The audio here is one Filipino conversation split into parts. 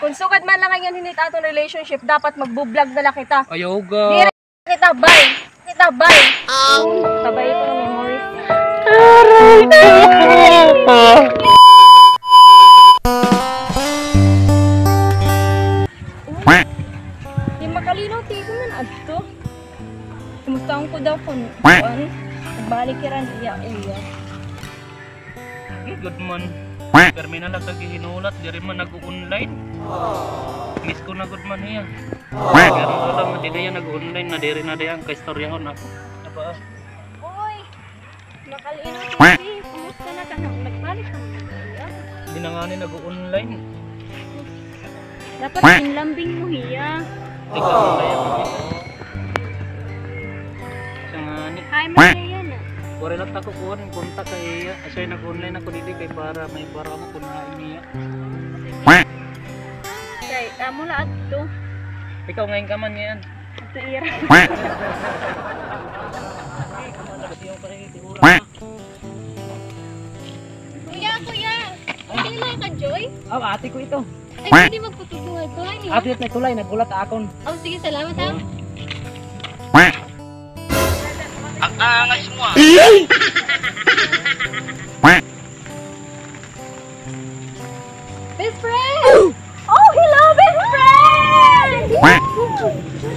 Kung sugad man lang ngayon hinit atong relationship, dapat magbo-vlog na lang kita. Ayaw ga. Di kita, bye. Kita, bye. Tabay ito ng memories. Yung makalinaw, tigo na adto. Kumustahan ko daw kung kuan. Nagbalik kiran iya. Good man. Terminal lang naghihinulat, di rin man nag-online. Miss ko na good man niya. Pero alam mo, di na yan nag-online na di rin na diyan kay storyahon ako. Aba? Uy! Makalinaw kasi. Kumusta na ka nang nagbalik ka iya? Di na nga ni nag-online. Dapat inlambing mo hiya. Ikaw na yan. Siya nga ni. Hi, Maria yan ah. Wala lang ako kuha ng kontak kay iya. Asya nag-online ako dito kay para may para ako kunain niya. Kay, amo lahat to. Ikaw ngayon ka man yan. Ito ira. Kuya! Hindi lang ka, Joy? Oh, ate ko ito. Ay, pwede magputulungan to. Ay, Ate na tulay, nagulat akon. oh, sige, salamat ha. Ang angas mo ah. Best friend! Oh, hello, best friend!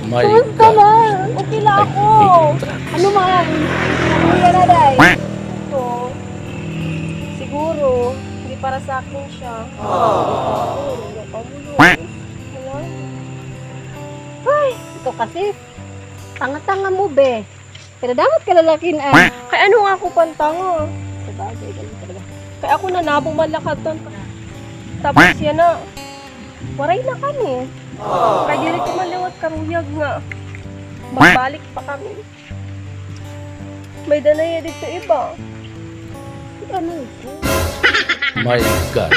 My Kumusta na? Okay lang ako. Ano man? Kuya na, day. Ito. Siguro, hindi para sa akin siya. Ay, ito kasi. Tanga-tanga mo, be. Pero dapat ka lalakin ay. Kaya ano nga ako pantanga? Sabagay, ganun talaga. Kaya ako nanabong malakatan. Tapos yan na. Waray na kami. Kaya dili ko maliwat karuyag nga. Magbalik pa kami. May danaya dito iba. Ano ito? My God.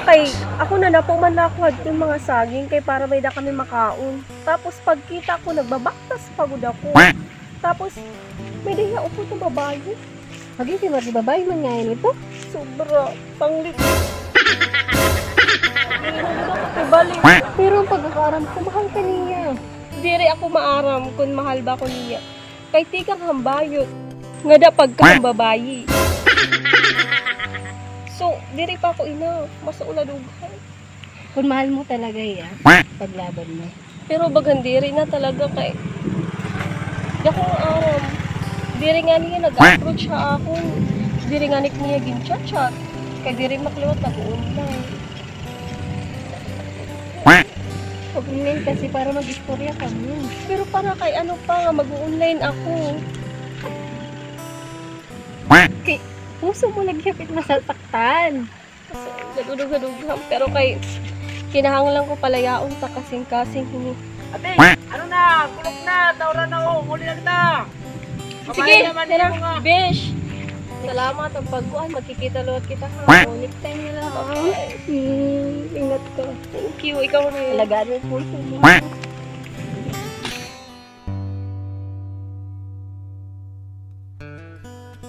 Kay ako na napumanlakwad yung mga saging kay para may da kami makaon. Tapos pagkita ko nagbabaktas pagod ako. Tapos may daya upo ng babae. Hagi si Marty babae man ngayon ito. Sobra panglit. Balik. Pero ang pagkakaram ko mahal ka niya. Diri ako maaram kung mahal ba ko niya. Kay tikang hambayot. Nga da pagkang babayi. So, diri pa ako ina. Masuula dughan. Kung mahal mo talaga yan, paglaban mo. Pero bagan diri na talaga kay di ako aram. Diri nga niya nag-approach sa ako. Diri nga niya gin-chat-chat. Kay diri makliwat nag-online. Pag-online kasi para mag-istorya ka mo. Pero para kay ano pa nga mag-online ako. Kay Puso mo naghihapit masasaktan. kasi gadudug-gadugam. Pero kay kinahanglan ko palayaon sa kasing-kasing hini. Ate, ano na? Kulog na, tawra na oh, muli na kita. Sige, tara, besh. Salamat ang pagkuhan. Magkikita luwat kita ha. O, next time na lang. Ingat ka. Thank you. Ikaw rin. Alagaan mo yung puso mo.